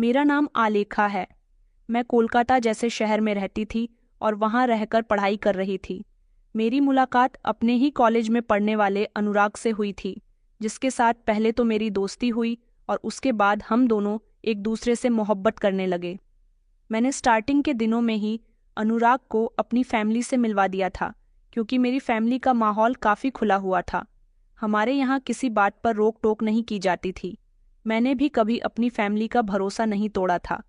मेरा नाम आलेखा है। मैं कोलकाता जैसे शहर में रहती थी और वहाँ रहकर पढ़ाई कर रही थी। मेरी मुलाकात अपने ही कॉलेज में पढ़ने वाले अनुराग से हुई थी, जिसके साथ पहले तो मेरी दोस्ती हुई और उसके बाद हम दोनों एक दूसरे से मोहब्बत करने लगे। मैंने स्टार्टिंग के दिनों में ही अनुराग को अपनी फैमिली से मिलवा दिया था, क्योंकि मेरी फैमिली का माहौल काफ़ी खुला हुआ था। हमारे यहाँ किसी बात पर रोक टोक नहीं की जाती थी। मैंने भी कभी अपनी फैमिली का भरोसा नहीं तोड़ा था।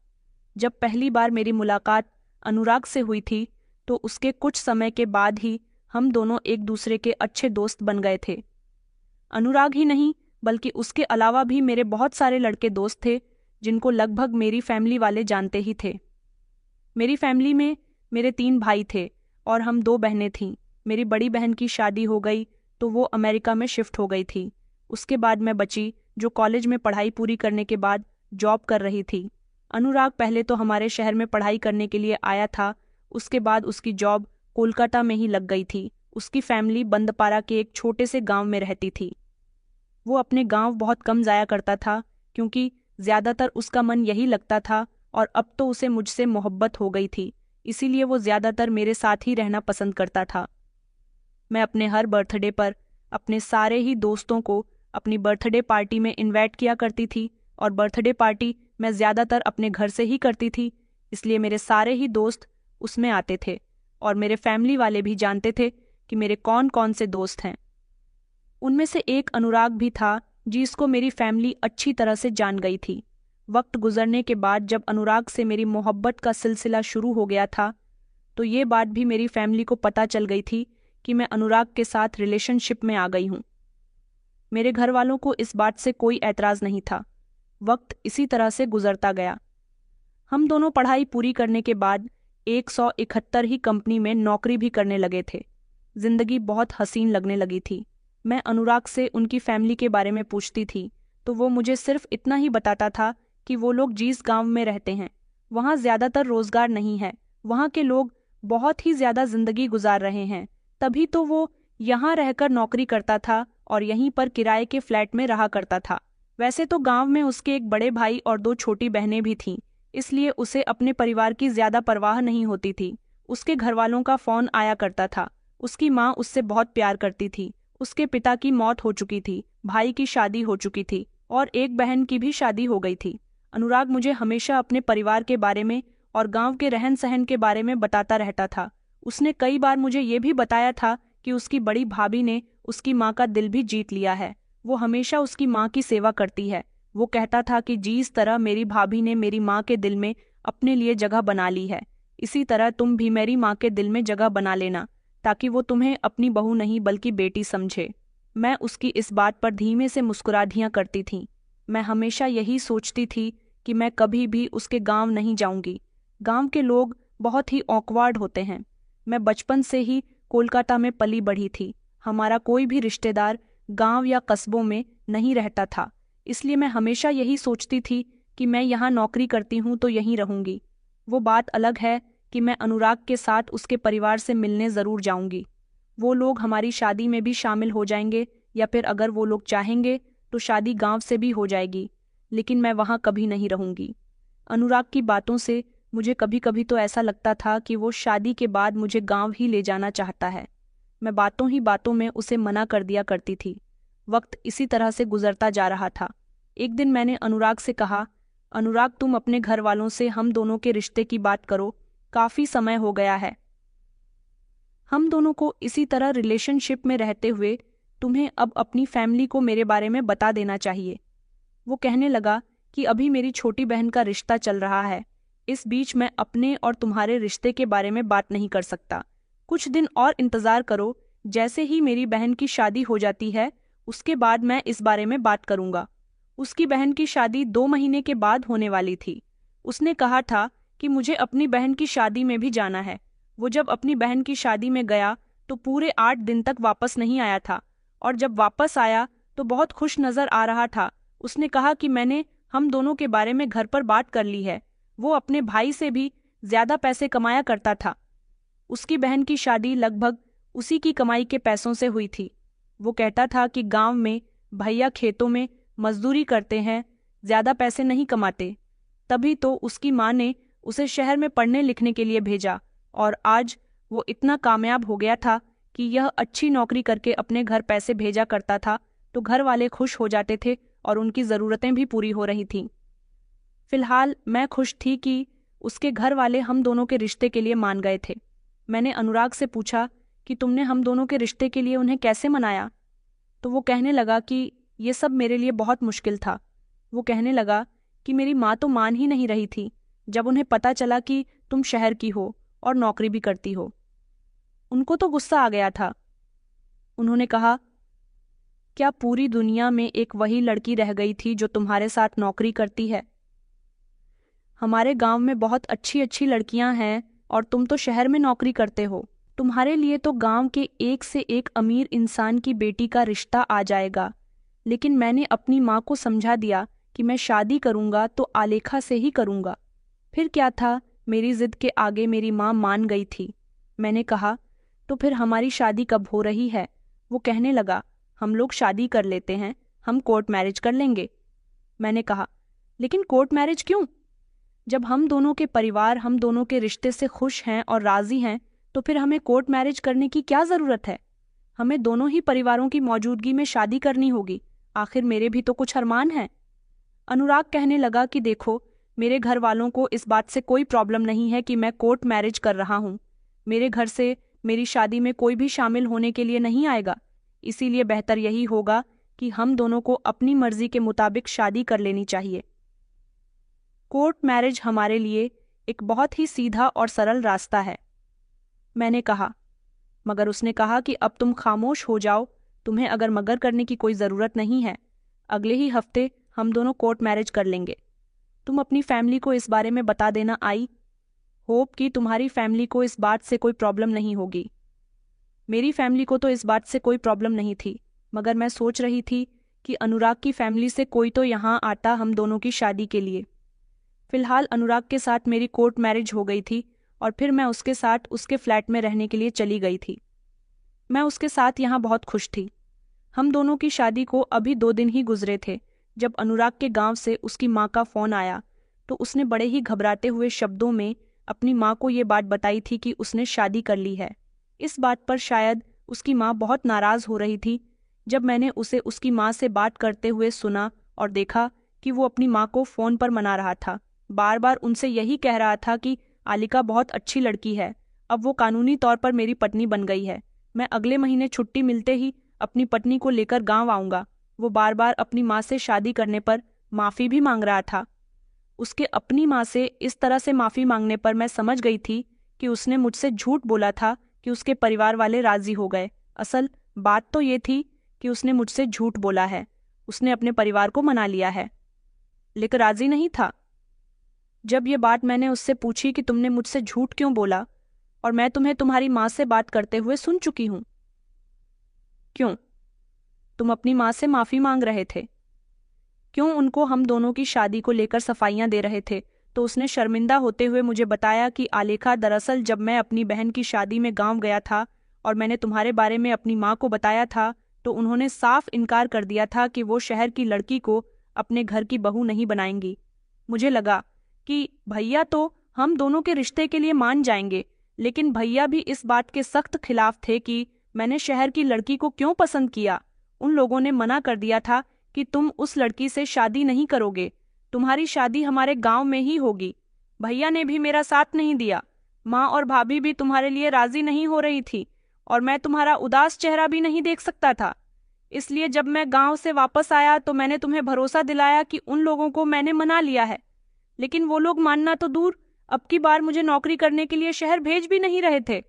जब पहली बार मेरी मुलाकात अनुराग से हुई थी, तो उसके कुछ समय के बाद ही हम दोनों एक दूसरे के अच्छे दोस्त बन गए थे। अनुराग ही नहीं, बल्कि उसके अलावा भी मेरे बहुत सारे लड़के दोस्त थे, जिनको लगभग मेरी फैमिली वाले जानते ही थे। मेरी फैमिली में मेरे 3 भाई थे और हम 2 बहनें थीं। मेरी बड़ी बहन की शादी हो गई तो वो अमेरिका में शिफ्ट हो गई थी। उसके बाद मैं बची, जो कॉलेज में पढ़ाई पूरी करने के बाद जॉब कर रही थी। अनुराग पहले तो हमारे शहर में पढ़ाई करने के लिए आया था, उसके बाद उसकी जॉब कोलकाता में ही लग गई थी। उसकी फैमिली बंदपारा के एक छोटे से गांव में रहती थी। वो अपने गांव बहुत कम जाया करता था, क्योंकि ज़्यादातर उसका मन यही लगता था, और अब तो उसे मुझसे मोहब्बत हो गई थी, इसीलिए वो ज़्यादातर मेरे साथ ही रहना पसंद करता था। मैं अपने हर बर्थडे पर अपने सारे ही दोस्तों को अपनी बर्थडे पार्टी में इनवाइट किया करती थी, और बर्थडे पार्टी मैं ज़्यादातर अपने घर से ही करती थी, इसलिए मेरे सारे ही दोस्त उसमें आते थे और मेरे फैमिली वाले भी जानते थे कि मेरे कौन कौन से दोस्त हैं। उनमें से एक अनुराग भी था, जिसको मेरी फैमिली अच्छी तरह से जान गई थी। वक्त गुजरने के बाद जब अनुराग से मेरी मोहब्बत का सिलसिला शुरू हो गया था, तो ये बात भी मेरी फैमिली को पता चल गई थी कि मैं अनुराग के साथ रिलेशनशिप में आ गई हूँ। मेरे घर वालों को इस बात से कोई ऐतराज़ नहीं था। वक्त इसी तरह से गुजरता गया। हम दोनों पढ़ाई पूरी करने के बाद 171 ही कंपनी में नौकरी भी करने लगे थे। जिंदगी बहुत हसीन लगने लगी थी। मैं अनुराग से उनकी फैमिली के बारे में पूछती थी, तो वो मुझे सिर्फ इतना ही बताता था कि वो लोग जिस गांव में रहते हैं, वहाँ ज़्यादातर रोजगार नहीं है। वहाँ के लोग बहुत ही ज़्यादा जिंदगी गुजार रहे हैं, तभी तो वो यहाँ रहकर नौकरी करता था और यहीं पर किराए के फ्लैट में रहा करता था। वैसे तो गांव में उसके एक बड़े भाई और 2 छोटी बहनें भी थीं, इसलिए उसे अपने परिवार की ज़्यादा परवाह नहीं होती थी। उसके घरवालों का फ़ोन आया करता था। उसकी माँ उससे बहुत प्यार करती थी। उसके पिता की मौत हो चुकी थी, भाई की शादी हो चुकी थी और एक बहन की भी शादी हो गई थी। अनुराग मुझे हमेशा अपने परिवार के बारे में और गांव के रहन सहन के बारे में बताता रहता था। उसने कई बार मुझे ये भी बताया था कि उसकी बड़ी भाभी ने उसकी माँ का दिल भी जीत लिया है। वो हमेशा उसकी माँ की सेवा करती है। वो कहता था कि जिस तरह मेरी भाभी ने मेरी माँ के दिल में अपने लिए जगह बना ली है, इसी तरह तुम भी मेरी माँ के दिल में जगह बना लेना, ताकि वो तुम्हें अपनी बहू नहीं बल्कि बेटी समझे। मैं उसकी इस बात पर धीमे से मुस्कुरा दिया करती थी। मैं हमेशा यही सोचती थी कि मैं कभी भी उसके गांव नहीं जाऊंगी। गांव के लोग बहुत ही ऑकवर्ड होते हैं। मैं बचपन से ही कोलकाता में पली बढ़ी थी। हमारा कोई भी रिश्तेदार गांव या कस्बों में नहीं रहता था, इसलिए मैं हमेशा यही सोचती थी कि मैं यहाँ नौकरी करती हूँ तो यहीं रहूंगी। वो बात अलग है कि मैं अनुराग के साथ उसके परिवार से मिलने ज़रूर जाऊंगी। वो लोग हमारी शादी में भी शामिल हो जाएंगे, या फिर अगर वो लोग चाहेंगे तो शादी गांव से भी हो जाएगी, लेकिन मैं वहाँ कभी नहीं रहूंगी। अनुराग की बातों से मुझे कभी कभी तो ऐसा लगता था कि वो शादी के बाद मुझे गांव ही ले जाना चाहता है। मैं बातों ही बातों में उसे मना कर दिया करती थी। वक्त इसी तरह से गुजरता जा रहा था। एक दिन मैंने अनुराग से कहा, अनुराग तुम अपने घर वालों से हम दोनों के रिश्ते की बात करो, काफ़ी समय हो गया है। हम दोनों को इसी तरह रिलेशनशिप में रहते हुए तुम्हें अब अपनी फैमिली को मेरे बारे में बता देना चाहिए। वो कहने लगा कि अभी मेरी छोटी बहन का रिश्ता चल रहा है, इस बीच मैं अपने और तुम्हारे रिश्ते के बारे में बात नहीं कर सकता। कुछ दिन और इंतज़ार करो, जैसे ही मेरी बहन की शादी हो जाती है उसके बाद मैं इस बारे में बात करूंगा। उसकी बहन की शादी 2 महीने के बाद होने वाली थी। उसने कहा था कि मुझे अपनी बहन की शादी में भी जाना है। वो जब अपनी बहन की शादी में गया तो पूरे 8 दिन तक वापस नहीं आया था, और जब वापस आया तो बहुत खुश नज़र आ रहा था। उसने कहा कि मैंने हम दोनों के बारे में घर पर बात कर ली है। वो अपने भाई से भी ज़्यादा पैसे कमाया करता था। उसकी बहन की शादी लगभग उसी की कमाई के पैसों से हुई थी। वो कहता था कि गांव में भैया खेतों में मजदूरी करते हैं, ज़्यादा पैसे नहीं कमाते। तभी तो उसकी माँ ने उसे शहर में पढ़ने लिखने के लिए भेजा और आज वो इतना कामयाब हो गया था कि यह अच्छी नौकरी करके अपने घर पैसे भेजा करता था, तो घर वाले खुश हो जाते थे और उनकी ज़रूरतें भी पूरी हो रही थीं। फिलहाल मैं खुश थी कि उसके घर वाले हम दोनों के रिश्ते के लिए मान गए थे। मैंने अनुराग से पूछा कि तुमने हम दोनों के रिश्ते के लिए उन्हें कैसे मनाया? तो वो कहने लगा कि ये सब मेरे लिए बहुत मुश्किल था। वो कहने लगा कि मेरी माँ तो मान ही नहीं रही थी जब उन्हें पता चला कि तुम शहर की हो और नौकरी भी करती हो। उनको तो गुस्सा आ गया था। उन्होंने कहा, क्या पूरी दुनिया में एक वही लड़की रह गई थी जो तुम्हारे साथ नौकरी करती है? हमारे गांव में बहुत अच्छी अच्छी लड़कियां हैं और तुम तो शहर में नौकरी करते हो। तुम्हारे लिए तो गांव के एक से एक अमीर इंसान की बेटी का रिश्ता आ जाएगा। लेकिन मैंने अपनी माँ को समझा दिया कि मैं शादी करूंगा तो आलेखा से ही करूंगा। फिर क्या था, मेरी जिद के आगे मेरी माँ मान गई थी। मैंने कहा, तो फिर हमारी शादी कब हो रही है? वो कहने लगा, हम लोग शादी कर लेते हैं, हम कोर्ट मैरिज कर लेंगे। मैंने कहा, लेकिन कोर्ट मैरिज क्यों? जब हम दोनों के परिवार हम दोनों के रिश्ते से खुश हैं और राजी हैं, तो फिर हमें कोर्ट मैरिज करने की क्या ज़रूरत है? हमें दोनों ही परिवारों की मौजूदगी में शादी करनी होगी। आखिर मेरे भी तो कुछ अरमान हैं। अनुराग कहने लगा कि देखो, मेरे घर वालों को इस बात से कोई प्रॉब्लम नहीं है कि मैं कोर्ट मैरिज कर रहा हूँ। मेरे घर से मेरी शादी में कोई भी शामिल होने के लिए नहीं आएगा। इसीलिए बेहतर यही होगा कि हम दोनों को अपनी मर्जी के मुताबिक शादी कर लेनी चाहिए। कोर्ट मैरिज हमारे लिए एक बहुत ही सीधा और सरल रास्ता है। मैंने कहा, मगर उसने कहा कि अब तुम खामोश हो जाओ, तुम्हें अगर मगर करने की कोई ज़रूरत नहीं है। अगले ही हफ्ते हम दोनों कोर्ट मैरिज कर लेंगे। तुम अपनी फैमिली को इस बारे में बता देना। आई होप कि तुम्हारी फैमिली को इस बात से कोई प्रॉब्लम नहीं होगी। मेरी फैमिली को तो इस बात से कोई प्रॉब्लम नहीं थी, मगर मैं सोच रही थी कि अनुराग की फैमिली से कोई तो यहाँ आता हम दोनों की शादी के लिए। फिलहाल अनुराग के साथ मेरी कोर्ट मैरिज हो गई थी और फिर मैं उसके साथ उसके फ्लैट में रहने के लिए चली गई थी। मैं उसके साथ यहाँ बहुत खुश थी। हम दोनों की शादी को अभी 2 दिन ही गुजरे थे जब अनुराग के गांव से उसकी माँ का फ़ोन आया, तो उसने बड़े ही घबराते हुए शब्दों में अपनी माँ को ये बात बताई थी कि उसने शादी कर ली है। इस बात पर शायद उसकी माँ बहुत नाराज़ हो रही थी। जब मैंने उसे उसकी माँ से बात करते हुए सुना और देखा कि वो अपनी माँ को फ़ोन पर मना रहा था, बार बार उनसे यही कह रहा था कि आलिका बहुत अच्छी लड़की है, अब वो कानूनी तौर पर मेरी पत्नी बन गई है। मैं अगले महीने छुट्टी मिलते ही अपनी पत्नी को लेकर गांव आऊँगा। वो बार बार अपनी माँ से शादी करने पर माफ़ी भी मांग रहा था। उसके अपनी माँ से इस तरह से माफ़ी मांगने पर मैं समझ गई थी कि उसने मुझसे झूठ बोला था कि उसके परिवार वाले राज़ी हो गए। असल बात तो ये थी कि उसने मुझसे झूठ बोला है। उसने अपने परिवार को मना लिया है, लेकिन राज़ी नहीं था। जब ये बात मैंने उससे पूछी कि तुमने मुझसे झूठ क्यों बोला, और मैं तुम्हें तुम्हारी माँ से बात करते हुए सुन चुकी हूँ। क्यों? तुम अपनी माँ से माफ़ी मांग रहे थे? क्यों उनको हम दोनों की शादी को लेकर सफाइयाँ दे रहे थे? तो उसने शर्मिंदा होते हुए मुझे बताया कि आलेखा, दरअसल जब मैं अपनी बहन की शादी में गांव गया था और मैंने तुम्हारे बारे में अपनी माँ को बताया था, तो उन्होंने साफ इनकार कर दिया था कि वो शहर की लड़की को अपने घर की बहू नहीं बनाएंगी। मुझे लगा कि भैया तो हम दोनों के रिश्ते के लिए मान जाएंगे, लेकिन भैया भी इस बात के सख्त खिलाफ थे कि मैंने शहर की लड़की को क्यों पसंद किया। उन लोगों ने मना कर दिया था कि तुम उस लड़की से शादी नहीं करोगे, तुम्हारी शादी हमारे गांव में ही होगी। भैया ने भी मेरा साथ नहीं दिया। माँ और भाभी भी तुम्हारे लिए राजी नहीं हो रही थी और मैं तुम्हारा उदास चेहरा भी नहीं देख सकता था। इसलिए जब मैं गांव से वापस आया तो मैंने तुम्हें भरोसा दिलाया कि उन लोगों को मैंने मना लिया है, लेकिन वो लोग मानना तो दूर, अब की बार मुझे नौकरी करने के लिए शहर भेज भी नहीं रहे थे।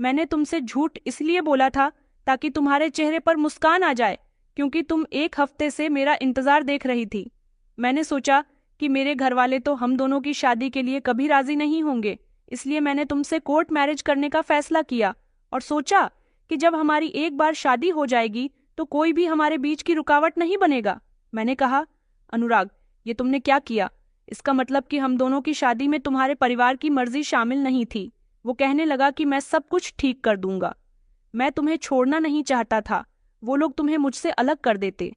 मैंने तुमसे झूठ इसलिए बोला था ताकि तुम्हारे चेहरे पर मुस्कान आ जाए, क्योंकि तुम 1 हफ्ते से मेरा इंतजार देख रही थी। मैंने सोचा कि मेरे घर वाले तो हम दोनों की शादी के लिए कभी राजी नहीं होंगे, इसलिए मैंने तुमसे कोर्ट मैरिज करने का फैसला किया और सोचा कि जब हमारी एक बार शादी हो जाएगी तो कोई भी हमारे बीच की रुकावट नहीं बनेगा। मैंने कहा, अनुराग, ये तुमने क्या किया? इसका मतलब कि हम दोनों की शादी में तुम्हारे परिवार की मर्जी शामिल नहीं थी। वो कहने लगा कि मैं सब कुछ ठीक कर दूंगा। मैं तुम्हें छोड़ना नहीं चाहता था, वो लोग तुम्हें मुझसे अलग कर देते।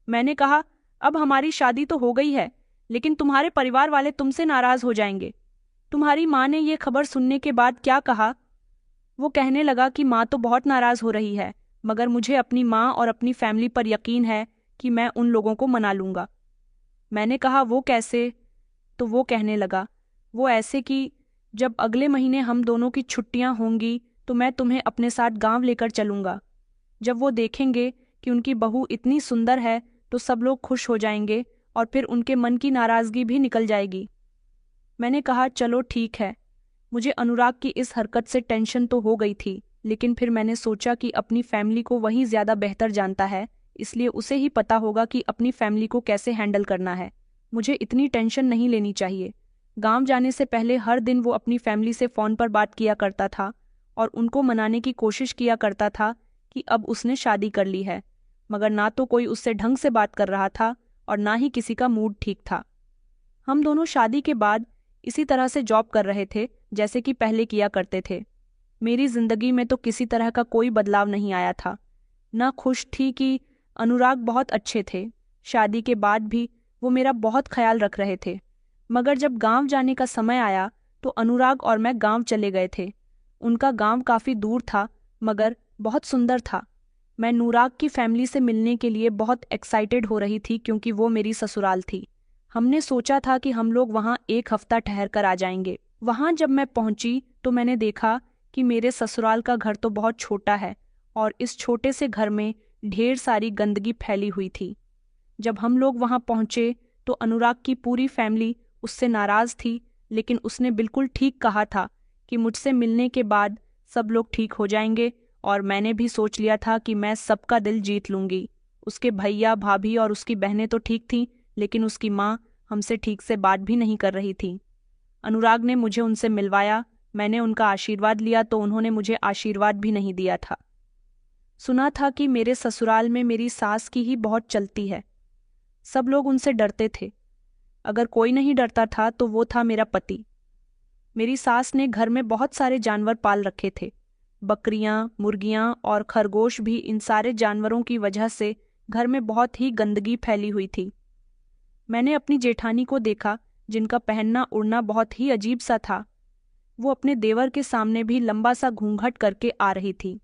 मैंने कहा, अब हमारी शादी तो हो गई है, लेकिन तुम्हारे परिवार वाले तुमसे नाराज हो जाएंगे। तुम्हारी माँ ने ये खबर सुनने के बाद क्या कहा? वो कहने लगा कि माँ तो बहुत नाराज हो रही है, मगर मुझे अपनी माँ और अपनी फैमिली पर यकीन है कि मैं उन लोगों को मना लूंगा। मैंने कहा, वो कैसे? तो वो कहने लगा, वो ऐसे कि जब अगले महीने हम दोनों की छुट्टियां होंगी तो मैं तुम्हें अपने साथ गांव लेकर चलूंगा। जब वो देखेंगे कि उनकी बहू इतनी सुंदर है तो सब लोग खुश हो जाएंगे और फिर उनके मन की नाराजगी भी निकल जाएगी। मैंने कहा, चलो ठीक है। मुझे अनुराग की इस हरकत से टेंशन तो हो गई थी, लेकिन फिर मैंने सोचा कि अपनी फैमिली को वही ज्यादा बेहतर जानता है, इसलिए उसे ही पता होगा कि अपनी फैमिली को कैसे हैंडल करना है। मुझे इतनी टेंशन नहीं लेनी चाहिए। गांव जाने से पहले हर दिन वो अपनी फैमिली से फ़ोन पर बात किया करता था और उनको मनाने की कोशिश किया करता था कि अब उसने शादी कर ली है, मगर ना तो कोई उससे ढंग से बात कर रहा था और ना ही किसी का मूड ठीक था। हम दोनों शादी के बाद इसी तरह से जॉब कर रहे थे जैसे कि पहले किया करते थे। मेरी जिंदगी में तो किसी तरह का कोई बदलाव नहीं आया था। ना खुश थी कि अनुराग बहुत अच्छे थे, शादी के बाद भी वो मेरा बहुत ख्याल रख रहे थे। मगर जब गांव जाने का समय आया तो अनुराग और मैं गांव चले गए थे। उनका गांव काफ़ी दूर था मगर बहुत सुंदर था। मैं नूराग की फैमिली से मिलने के लिए बहुत एक्साइटेड हो रही थी क्योंकि वो मेरी ससुराल थी। हमने सोचा था कि हम लोग वहाँ एक हफ्ता ठहर कर आ जाएंगे। वहाँ जब मैं पहुंची तो मैंने देखा कि मेरे ससुराल का घर तो बहुत छोटा है और इस छोटे से घर में ढेर सारी गंदगी फैली हुई थी। जब हम लोग वहाँ पहुँचे तो अनुराग की पूरी फैमिली उससे नाराज़ थी, लेकिन उसने बिल्कुल ठीक कहा था कि मुझसे मिलने के बाद सब लोग ठीक हो जाएंगे और मैंने भी सोच लिया था कि मैं सबका दिल जीत लूंगी। उसके भैया भाभी और उसकी बहनें तो ठीक थीं, लेकिन उसकी माँ हमसे ठीक से बात भी नहीं कर रही थी। अनुराग ने मुझे उनसे मिलवाया, मैंने उनका आशीर्वाद लिया तो उन्होंने मुझे आशीर्वाद भी नहीं दिया था। सुना था कि मेरे ससुराल में मेरी सास की ही बहुत चलती है। सब लोग उनसे डरते थे। अगर कोई नहीं डरता था तो वो था मेरा पति। मेरी सास ने घर में बहुत सारे जानवर पाल रखे थे, बकरियां, मुर्गियां और खरगोश भी। इन सारे जानवरों की वजह से घर में बहुत ही गंदगी फैली हुई थी। मैंने अपनी जेठानी को देखा जिनका पहनना उड़ना बहुत ही अजीब सा था। वो अपने देवर के सामने भी लंबा सा घूंघट करके आ रही थी।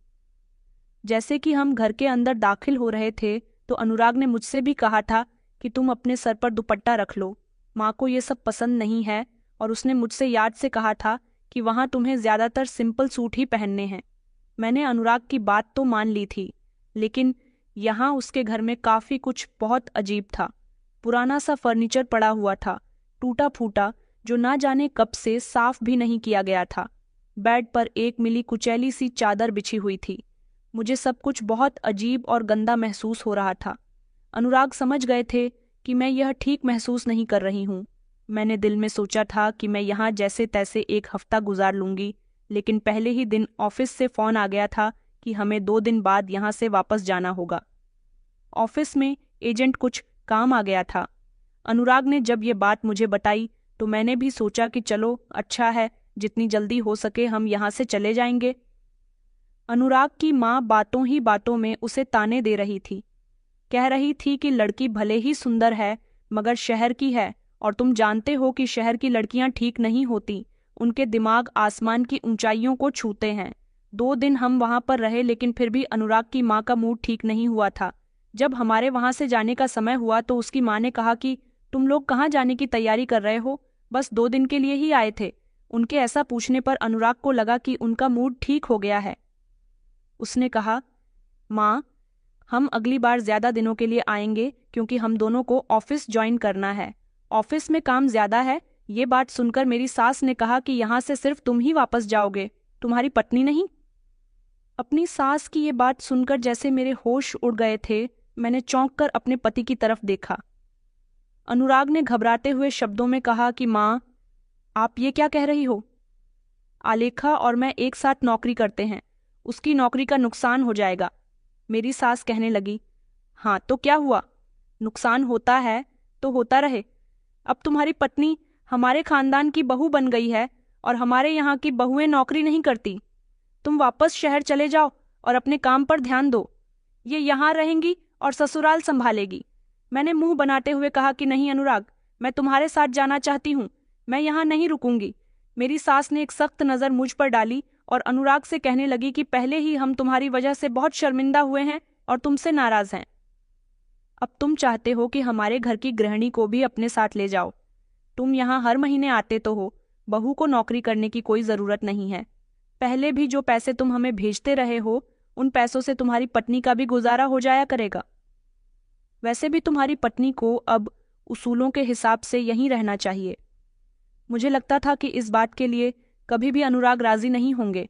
जैसे कि हम घर के अंदर दाखिल हो रहे थे तो अनुराग ने मुझसे भी कहा था कि तुम अपने सर पर दुपट्टा रख लो, माँ को ये सब पसंद नहीं है। और उसने मुझसे याद से कहा था कि वहाँ तुम्हें ज़्यादातर सिंपल सूट ही पहनने हैं। मैंने अनुराग की बात तो मान ली थी, लेकिन यहाँ उसके घर में काफ़ी कुछ बहुत अजीब था। पुराना सा फर्नीचर पड़ा हुआ था, टूटा फूटा, जो ना जाने कब से साफ भी नहीं किया गया था। बेड पर एक मिली कुचैली सी चादर बिछी हुई थी। मुझे सब कुछ बहुत अजीब और गंदा महसूस हो रहा था। अनुराग समझ गए थे कि मैं यह ठीक महसूस नहीं कर रही हूँ। मैंने दिल में सोचा था कि मैं यहाँ जैसे तैसे एक हफ्ता गुजार लूंगी, लेकिन पहले ही दिन ऑफिस से फ़ोन आ गया था कि हमें 2 दिन बाद यहाँ से वापस जाना होगा। ऑफिस में एजेंट कुछ काम आ गया था। अनुराग ने जब ये बात मुझे बताई तो मैंने भी सोचा कि चलो अच्छा है, जितनी जल्दी हो सके हम यहाँ से चले जाएंगे। अनुराग की माँ बातों ही बातों में उसे ताने दे रही थी। कह रही थी कि लड़की भले ही सुंदर है मगर शहर की है, और तुम जानते हो कि शहर की लड़कियां ठीक नहीं होती, उनके दिमाग आसमान की ऊंचाइयों को छूते हैं। 2 दिन हम वहां पर रहे लेकिन फिर भी अनुराग की माँ का मूड ठीक नहीं हुआ था। जब हमारे वहां से जाने का समय हुआ तो उसकी माँ ने कहा कि तुम लोग कहाँ जाने की तैयारी कर रहे हो, बस 2 दिन के लिए ही आए थे। उनके ऐसा पूछने पर अनुराग को लगा कि उनका मूड ठीक हो गया है। उसने कहा, माँ, हम अगली बार ज़्यादा दिनों के लिए आएंगे क्योंकि हम दोनों को ऑफिस ज्वाइन करना है। ऑफिस में काम ज़्यादा है। ये बात सुनकर मेरी सास ने कहा कि यहाँ से सिर्फ तुम ही वापस जाओगे, तुम्हारी पत्नी नहीं। अपनी सास की ये बात सुनकर जैसे मेरे होश उड़ गए थे। मैंने चौंक कर अपने पति की तरफ देखा। अनुराग ने घबराते हुए शब्दों में कहा कि माँ, आप ये क्या कह रही हो? आलेखा और मैं एक साथ नौकरी करते हैं, उसकी नौकरी का नुकसान हो जाएगा। मेरी सास कहने लगी, हाँ तो क्या हुआ, नुकसान होता है तो होता रहे। अब तुम्हारी पत्नी हमारे खानदान की बहू बन गई है और हमारे यहाँ की बहुएं नौकरी नहीं करती। तुम वापस शहर चले जाओ और अपने काम पर ध्यान दो। ये यहाँ रहेंगी और ससुराल संभालेगी। मैंने मुंह बनाते हुए कहा कि नहीं अनुराग, मैं तुम्हारे साथ जाना चाहती हूँ। मैं यहाँ नहीं रुकूंगी। मेरी सास ने एक सख्त नज़र मुझ पर डाली और अनुराग से कहने लगी कि पहले ही हम तुम्हारी वजह से बहुत शर्मिंदा हुए हैं और तुमसे नाराज हैं। अब तुम चाहते हो कि हमारे घर की गृहिणी को भी अपने साथ ले जाओ। तुम यहाँ हर महीने आते तो हो, बहू को नौकरी करने की कोई ज़रूरत नहीं है। पहले भी जो पैसे तुम हमें भेजते रहे हो, उन पैसों से तुम्हारी पत्नी का भी गुजारा हो जाया करेगा। वैसे भी तुम्हारी पत्नी को अब उसूलों के हिसाब से यहीं रहना चाहिए। मुझे लगता था कि इस बात के लिए कभी भी अनुराग राजी नहीं होंगे,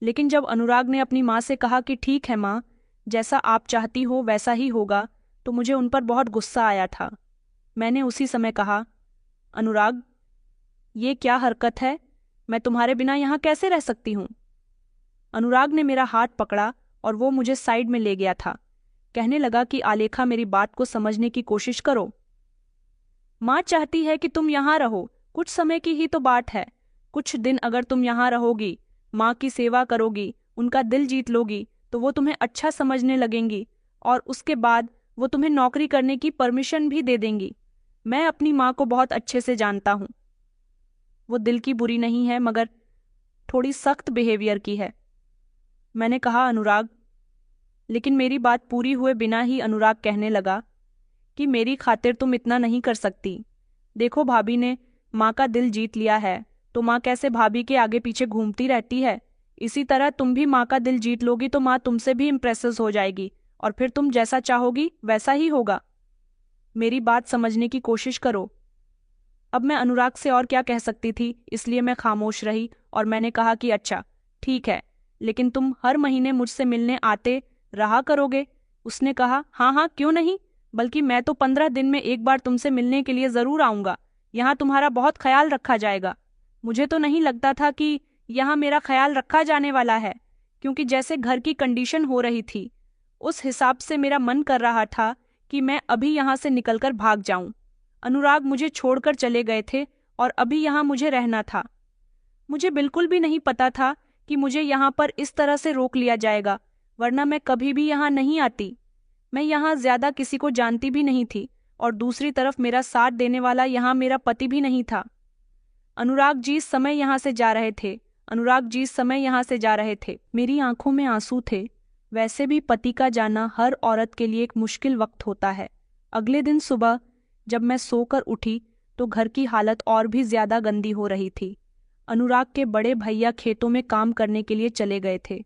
लेकिन जब अनुराग ने अपनी माँ से कहा कि ठीक है माँ, जैसा आप चाहती हो वैसा ही होगा, तो मुझे उन पर बहुत गुस्सा आया था। मैंने उसी समय कहा, अनुराग, ये क्या हरकत है? मैं तुम्हारे बिना यहाँ कैसे रह सकती हूँ? अनुराग ने मेरा हाथ पकड़ा और वो मुझे साइड में ले गया था। कहने लगा कि आलेखा, मेरी बात को समझने की कोशिश करो। माँ चाहती है कि तुम यहाँ रहो, कुछ समय की ही तो बात है। कुछ दिन अगर तुम यहाँ रहोगी, माँ की सेवा करोगी, उनका दिल जीत लोगी, तो वो तुम्हें अच्छा समझने लगेंगी और उसके बाद वो तुम्हें नौकरी करने की परमिशन भी दे देंगी। मैं अपनी माँ को बहुत अच्छे से जानता हूँ। वो दिल की बुरी नहीं है, मगर थोड़ी सख्त बिहेवियर की है। मैंने कहा, अनुराग। लेकिन मेरी बात पूरी हुए बिना ही अनुराग कहने लगा कि मेरी खातिर तुम इतना नहीं कर सकती। देखो, भाभी ने माँ का दिल जीत लिया है, तो माँ कैसे भाभी के आगे पीछे घूमती रहती है। इसी तरह तुम भी माँ का दिल जीत लोगी तो माँ तुमसे भी इम्प्रेसिव हो जाएगी और फिर तुम जैसा चाहोगी वैसा ही होगा। मेरी बात समझने की कोशिश करो। अब मैं अनुराग से और क्या कह सकती थी, इसलिए मैं खामोश रही और मैंने कहा कि अच्छा ठीक है, लेकिन तुम हर महीने मुझसे मिलने आते रहा करोगे? उसने कहा, हाँ हाँ, क्यों नहीं, बल्कि मैं तो 15 दिन में एक बार तुमसे मिलने के लिए ज़रूर आऊँगा। यहाँ तुम्हारा बहुत ख्याल रखा जाएगा। मुझे तो नहीं लगता था कि यहाँ मेरा ख्याल रखा जाने वाला है, क्योंकि जैसे घर की कंडीशन हो रही थी, उस हिसाब से मेरा मन कर रहा था कि मैं अभी यहाँ से निकलकर भाग जाऊं। अनुराग मुझे छोड़कर चले गए थे और अभी यहाँ मुझे रहना था। मुझे बिल्कुल भी नहीं पता था कि मुझे यहाँ पर इस तरह से रोक लिया जाएगा, वरना मैं कभी भी यहाँ नहीं आती। मैं यहाँ ज्यादा किसी को जानती भी नहीं थी और दूसरी तरफ मेरा साथ देने वाला यहाँ मेरा पति भी नहीं था। अनुराग जी इस समय यहाँ से जा रहे थे। अनुराग जी इस समय यहाँ से जा रहे थे। मेरी आंखों में आंसू थे। वैसे भी पति का जाना हर औरत के लिए एक मुश्किल वक्त होता है। अगले दिन सुबह जब मैं सोकर उठी तो घर की हालत और भी ज्यादा गंदी हो रही थी। अनुराग के बड़े भैया खेतों में काम करने के लिए चले गए थे।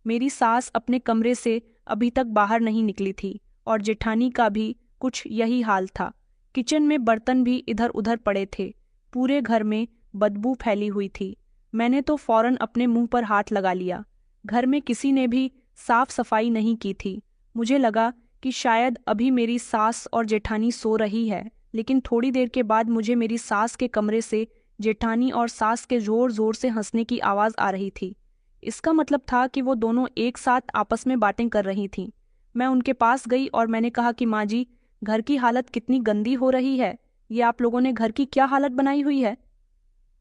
मेरी सास अपने कमरे से अभी तक बाहर नहीं निकली थी और जेठानी का भी कुछ यही हाल था। किचन में बर्तन भी इधर उधर पड़े थे। पूरे घर में बदबू फैली हुई थी। मैंने तो फौरन अपने मुंह पर हाथ लगा लिया। घर में किसी ने भी साफ सफाई नहीं की थी। मुझे लगा कि शायद अभी मेरी सास और जेठानी सो रही है, लेकिन थोड़ी देर के बाद मुझे मेरी सास के कमरे से जेठानी और सास के जोर जोर से हंसने की आवाज़ आ रही थी। इसका मतलब था कि वो दोनों एक साथ आपस में बातें कर रही थीं। मैं उनके पास गई और मैंने कहा कि माँ जी, घर की हालत कितनी गंदी हो रही है। ये आप लोगों ने घर की क्या हालत बनाई हुई है?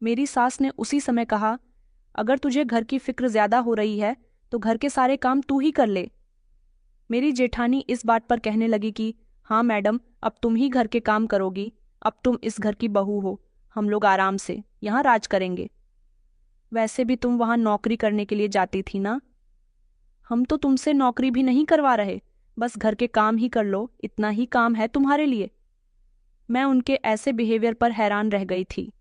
मेरी सास ने उसी समय कहा, अगर तुझे घर की फिक्र ज्यादा हो रही है तो घर के सारे काम तू ही कर ले। मेरी जेठानी इस बात पर कहने लगी कि हाँ मैडम, अब तुम ही घर के काम करोगी। अब तुम इस घर की बहू हो, हम लोग आराम से यहाँ राज करेंगे। वैसे भी तुम वहाँ नौकरी करने के लिए जाती थी ना? हम तो तुमसे नौकरी भी नहीं करवा रहे, बस घर के काम ही कर लो, इतना ही काम है तुम्हारे लिए। मैं उनके ऐसे बिहेवियर पर हैरान रह गई थी।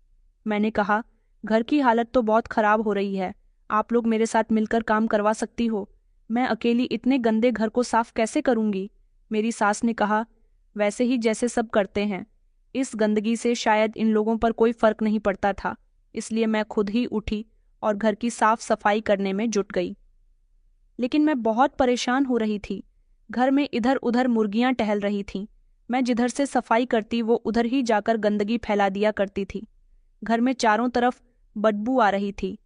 मैंने कहा, घर की हालत तो बहुत खराब हो रही है, आप लोग मेरे साथ मिलकर काम करवा सकती हो। मैं अकेली इतने गंदे घर को साफ कैसे करूंगी? मेरी सास ने कहा, वैसे ही जैसे सब करते हैं। इस गंदगी से शायद इन लोगों पर कोई फर्क नहीं पड़ता था, इसलिए मैं खुद ही उठी और घर की साफ सफाई करने में जुट गई। लेकिन मैं बहुत परेशान हो रही थी। घर में इधर उधर मुर्गियां टहल रही थीं। मैं जिधर से सफाई करती वो उधर ही जाकर गंदगी फैला दिया करती थी। घर में चारों तरफ बदबू आ रही थी।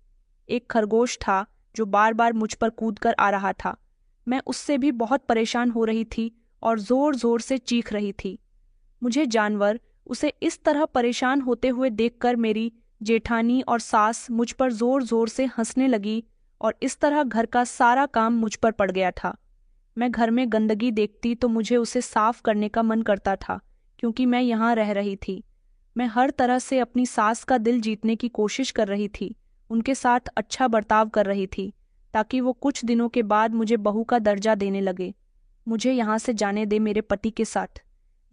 एक खरगोश था जो बार बार मुझ पर कूदकर आ रहा था। मैं उससे भी बहुत परेशान हो रही थी और जोर जोर से चीख रही थी। मुझे जानवर उसे इस तरह परेशान होते हुए देखकर मेरी जेठानी और सास मुझ पर जोर जोर से हंसने लगी और इस तरह घर का सारा काम मुझ पर पड़ गया था। मैं घर में गंदगी देखती तो मुझे उसे साफ करने का मन करता था, क्योंकि मैं यहाँ रह रही थी। मैं हर तरह से अपनी सास का दिल जीतने की कोशिश कर रही थी, उनके साथ अच्छा बर्ताव कर रही थी, ताकि वो कुछ दिनों के बाद मुझे बहू का दर्जा देने लगे। मुझे यहाँ से जाने दे मेरे पति के साथ।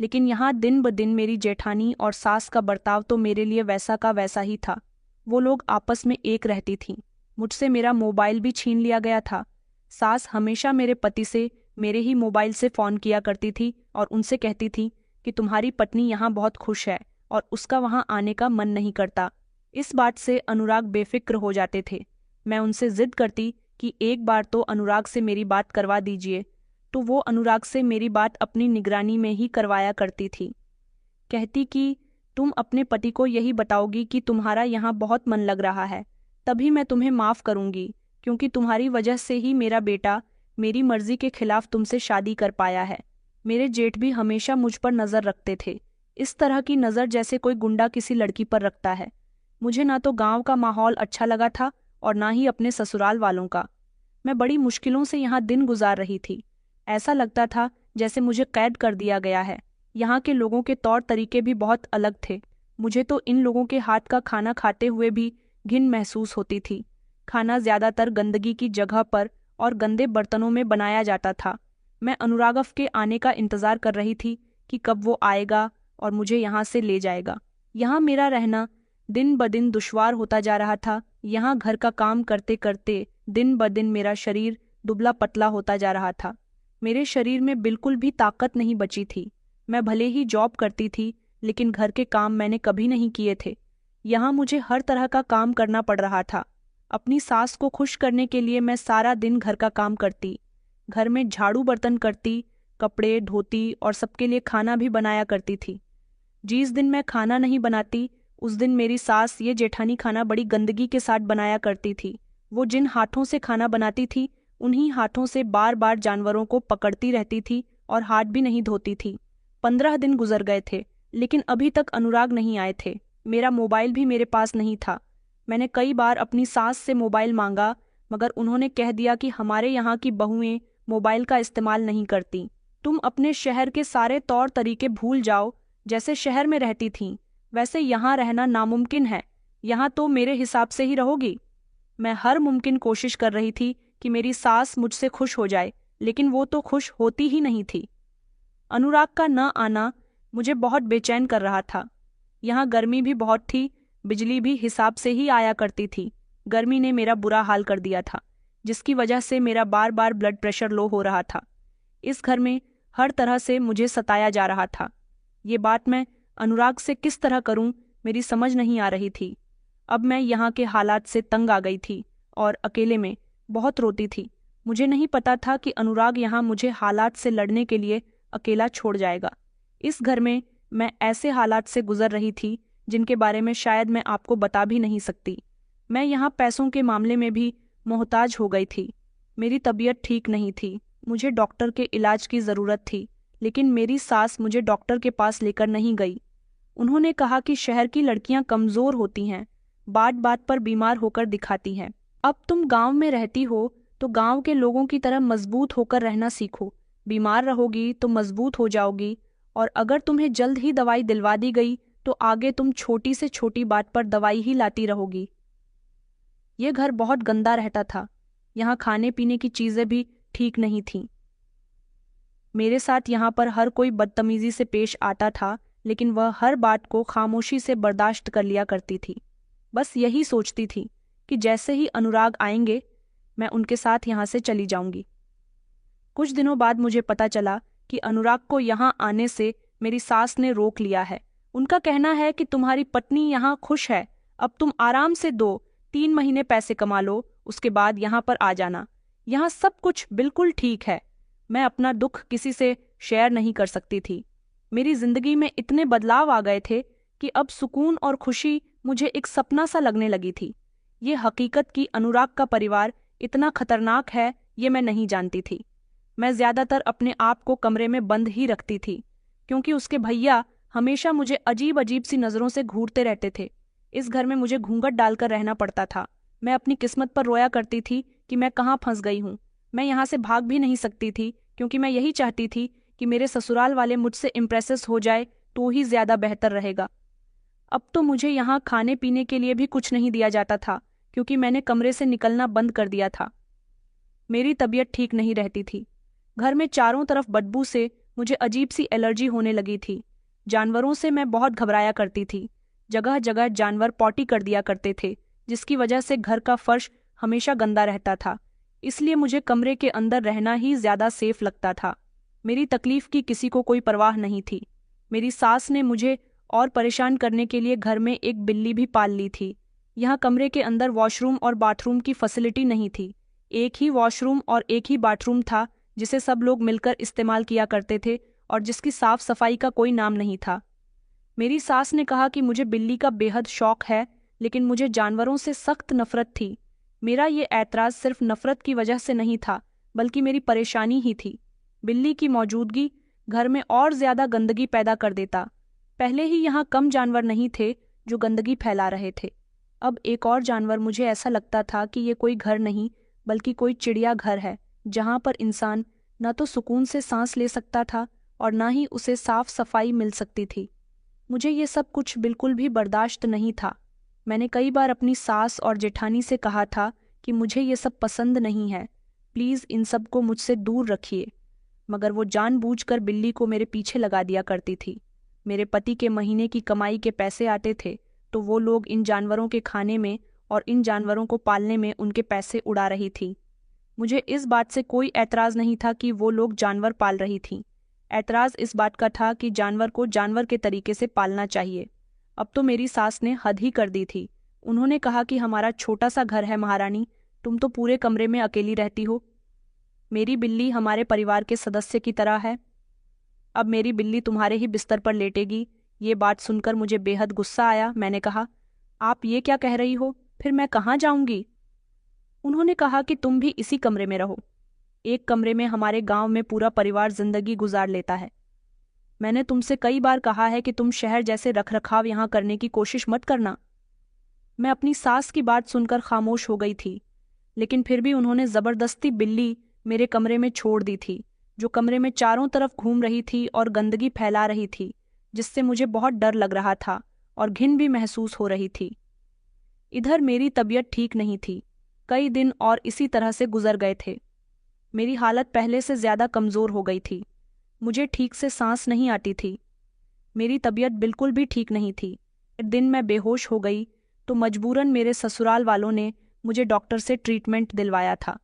लेकिन यहाँ दिन ब दिन मेरी जेठानी और सास का बर्ताव तो मेरे लिए वैसा का वैसा ही था। वो लोग आपस में एक रहती थीं। मुझसे मेरा मोबाइल भी छीन लिया गया था। सास हमेशा मेरे पति से मेरे ही मोबाइल से फ़ोन किया करती थी और उनसे कहती थी कि तुम्हारी पत्नी यहाँ बहुत खुश है और उसका वहाँ आने का मन नहीं करता। इस बात से अनुराग बेफिक्र हो जाते थे। मैं उनसे जिद करती कि एक बार तो अनुराग से मेरी बात करवा दीजिए, तो वो अनुराग से मेरी बात अपनी निगरानी में ही करवाया करती थी। कहती कि तुम अपने पति को यही बताओगी कि तुम्हारा यहाँ बहुत मन लग रहा है, तभी मैं तुम्हें माफ़ करूँगी, क्योंकि तुम्हारी वजह से ही मेरा बेटा मेरी मर्जी के खिलाफ तुमसे शादी कर पाया है। मेरे जेठ भी हमेशा मुझ पर नज़र रखते थे, इस तरह की नज़र जैसे कोई गुंडा किसी लड़की पर रखता है। मुझे ना तो गांव का माहौल अच्छा लगा था और ना ही अपने ससुराल वालों का। मैं बड़ी मुश्किलों से यहाँ दिन गुजार रही थी। ऐसा लगता था जैसे मुझे कैद कर दिया गया है। यहाँ के लोगों के तौर तरीके भी बहुत अलग थे। मुझे तो इन लोगों के हाथ का खाना खाते हुए भी घिन महसूस होती थी। खाना ज़्यादातर गंदगी की जगह पर और गंदे बर्तनों में बनाया जाता था। मैं अनुरागव के आने का इंतज़ार कर रही थी कि कब वो आएगा और मुझे यहाँ से ले जाएगा। यहाँ मेरा रहना दिन ब दिन दुश्वार होता जा रहा था। यहाँ घर का काम करते करते दिन ब दिन मेरा शरीर दुबला पतला होता जा रहा था। मेरे शरीर में बिल्कुल भी ताकत नहीं बची थी। मैं भले ही जॉब करती थी, लेकिन घर के काम मैंने कभी नहीं किए थे। यहाँ मुझे हर तरह का काम करना पड़ रहा था। अपनी सास को खुश करने के लिए मैं सारा दिन घर का काम करती, घर में झाड़ू बर्तन करती, कपड़े धोती और सबके लिए खाना भी बनाया करती थी। जिस दिन मैं खाना नहीं बनाती, उस दिन मेरी सास ये जेठानी खाना बड़ी गंदगी के साथ बनाया करती थी। वो जिन हाथों से खाना बनाती थी, उन्हीं हाथों से बार बार जानवरों को पकड़ती रहती थी और हाथ भी नहीं धोती थी। 15 दिन गुजर गए थे, लेकिन अभी तक अनुराग नहीं आए थे। मेरा मोबाइल भी मेरे पास नहीं था। मैंने कई बार अपनी सास से मोबाइल मांगा, मगर उन्होंने कह दिया कि हमारे यहाँ की बहुएं मोबाइल का इस्तेमाल नहीं करती। तुम अपने शहर के सारे तौर तरीके भूल जाओ। जैसे शहर में रहती थीं, वैसे यहाँ रहना नामुमकिन है। यहाँ तो मेरे हिसाब से ही रहोगी। मैं हर मुमकिन कोशिश कर रही थी कि मेरी सास मुझसे खुश हो जाए, लेकिन वो तो खुश होती ही नहीं थी। अनुराग का न आना मुझे बहुत बेचैन कर रहा था। यहाँ गर्मी भी बहुत थी, बिजली भी हिसाब से ही आया करती थी। गर्मी ने मेरा बुरा हाल कर दिया था, जिसकी वजह से मेरा बार बार ब्लड प्रेशर लो हो रहा था। इस घर में हर तरह से मुझे सताया जा रहा था। ये बात मैं अनुराग से किस तरह करूं, मेरी समझ नहीं आ रही थी। अब मैं यहाँ के हालात से तंग आ गई थी और अकेले में बहुत रोती थी। मुझे नहीं पता था कि अनुराग यहाँ मुझे हालात से लड़ने के लिए अकेला छोड़ जाएगा। इस घर में मैं ऐसे हालात से गुजर रही थी जिनके बारे में शायद मैं आपको बता भी नहीं सकती। मैं यहाँ पैसों के मामले में भी मोहताज हो गई थी। मेरी तबीयत ठीक नहीं थी, मुझे डॉक्टर के इलाज की ज़रूरत थी, लेकिन मेरी सास मुझे डॉक्टर के पास लेकर नहीं गई। उन्होंने कहा कि शहर की लड़कियां कमज़ोर होती हैं, बात बात पर बीमार होकर दिखाती हैं। अब तुम गांव में रहती हो तो गांव के लोगों की तरह मजबूत होकर रहना सीखो। बीमार रहोगी तो मजबूत हो जाओगी, और अगर तुम्हें जल्द ही दवाई दिलवा दी गई तो आगे तुम छोटी से छोटी बात पर दवाई ही लाती रहोगी। ये घर बहुत गंदा रहता था। यहाँ खाने पीने की चीज़ें भी ठीक नहीं थीं। मेरे साथ यहाँ पर हर कोई बदतमीजी से पेश आता था, लेकिन वह हर बात को खामोशी से बर्दाश्त कर लिया करती थी। बस यही सोचती थी कि जैसे ही अनुराग आएंगे, मैं उनके साथ यहाँ से चली जाऊंगी। कुछ दिनों बाद मुझे पता चला कि अनुराग को यहाँ आने से मेरी सास ने रोक लिया है। उनका कहना है कि तुम्हारी पत्नी यहाँ खुश है, अब तुम आराम से 2-3 महीने पैसे कमा लो, उसके बाद यहाँ पर आ जाना। यहाँ सब कुछ बिल्कुल ठीक है। मैं अपना दुख किसी से शेयर नहीं कर सकती थी। मेरी जिंदगी में इतने बदलाव आ गए थे कि अब सुकून और खुशी मुझे एक सपना सा लगने लगी थी। ये हकीकत कि अनुराग का परिवार इतना खतरनाक है, ये मैं नहीं जानती थी। मैं ज़्यादातर अपने आप को कमरे में बंद ही रखती थी, क्योंकि उसके भैया हमेशा मुझे अजीब अजीब सी नज़रों से घूरते रहते थे। इस घर में मुझे घूंघट डालकर रहना पड़ता था। मैं अपनी किस्मत पर रोया करती थी कि मैं कहाँ फंस गई हूँ। मैं यहाँ से भाग भी नहीं सकती थी, क्योंकि मैं यही चाहती थी कि मेरे ससुराल वाले मुझसे इम्प्रेस हो जाए, तो ही ज्यादा बेहतर रहेगा। अब तो मुझे यहाँ खाने पीने के लिए भी कुछ नहीं दिया जाता था, क्योंकि मैंने कमरे से निकलना बंद कर दिया था। मेरी तबीयत ठीक नहीं रहती थी। घर में चारों तरफ बदबू से मुझे अजीब सी एलर्जी होने लगी थी। जानवरों से मैं बहुत घबराया करती थी। जगह जगह जानवर पॉटी कर दिया करते थे, जिसकी वजह से घर का फर्श हमेशा गंदा रहता था। इसलिए मुझे कमरे के अंदर रहना ही ज्यादा सेफ लगता था। मेरी तकलीफ की किसी को कोई परवाह नहीं थी। मेरी सास ने मुझे और परेशान करने के लिए घर में एक बिल्ली भी पाल ली थी। यहाँ कमरे के अंदर वॉशरूम और बाथरूम की फैसिलिटी नहीं थी। एक ही वॉशरूम और एक ही बाथरूम था, जिसे सब लोग मिलकर इस्तेमाल किया करते थे और जिसकी साफ सफाई का कोई नाम नहीं था। मेरी सास ने कहा कि मुझे बिल्ली का बेहद शौक है, लेकिन मुझे जानवरों से सख्त नफरत थी। मेरा ये ऐतराज सिर्फ नफरत की वजह से नहीं था, बल्कि मेरी परेशानी ही थी। बिल्ली की मौजूदगी घर में और ज्यादा गंदगी पैदा कर देता। पहले ही यहाँ कम जानवर नहीं थे जो गंदगी फैला रहे थे। अब एक और जानवर, मुझे ऐसा लगता था कि ये कोई घर नहीं बल्कि कोई चिड़ियाघर है, जहाँ पर इंसान न तो सुकून से सांस ले सकता था और न ही उसे साफ सफाई मिल सकती थी। मुझे ये सब कुछ बिल्कुल भी बर्दाश्त नहीं था। मैंने कई बार अपनी सास और जेठानी से कहा था कि मुझे ये सब पसंद नहीं है, प्लीज़ इन सब को मुझसे दूर रखिए, मगर वो जानबूझकर बिल्ली को मेरे पीछे लगा दिया करती थी। मेरे पति के महीने की कमाई के पैसे आते थे, तो वो लोग इन जानवरों के खाने में और इन जानवरों को पालने में उनके पैसे उड़ा रही थी। मुझे इस बात से कोई ऐतराज़ नहीं था कि वो लोग जानवर पाल रही थीं। ऐतराज़ इस बात का था कि जानवर को जानवर के तरीके से पालना चाहिए। अब तो मेरी सास ने हद ही कर दी थी। उन्होंने कहा कि हमारा छोटा सा घर है महारानी, तुम तो पूरे कमरे में अकेली रहती हो। मेरी बिल्ली हमारे परिवार के सदस्य की तरह है। अब मेरी बिल्ली तुम्हारे ही बिस्तर पर लेटेगी। ये बात सुनकर मुझे बेहद गुस्सा आया। मैंने कहा, आप ये क्या कह रही हो? फिर मैं कहाँ जाऊंगी? उन्होंने कहा कि तुम भी इसी कमरे में रहो। एक कमरे में हमारे गांव में पूरा परिवार जिंदगी गुजार लेता है। मैंने तुमसे कई बार कहा है कि तुम शहर जैसे रखरखाव यहाँ करने की कोशिश मत करना। मैं अपनी सास की बात सुनकर खामोश हो गई थी, लेकिन फिर भी उन्होंने जबरदस्ती बिल्ली मेरे कमरे में छोड़ दी थी, जो कमरे में चारों तरफ घूम रही थी और गंदगी फैला रही थी, जिससे मुझे बहुत डर लग रहा था और घिन भी महसूस हो रही थी। इधर मेरी तबीयत ठीक नहीं थी। कई दिन और इसी तरह से गुजर गए थे। मेरी हालत पहले से ज्यादा कमजोर हो गई थी। मुझे ठीक से सांस नहीं आती थी। मेरी तबीयत बिल्कुल भी ठीक नहीं थी। एक दिन मैं बेहोश हो गई तो मजबूरन मेरे ससुराल वालों ने मुझे डॉक्टर से ट्रीटमेंट दिलवाया था।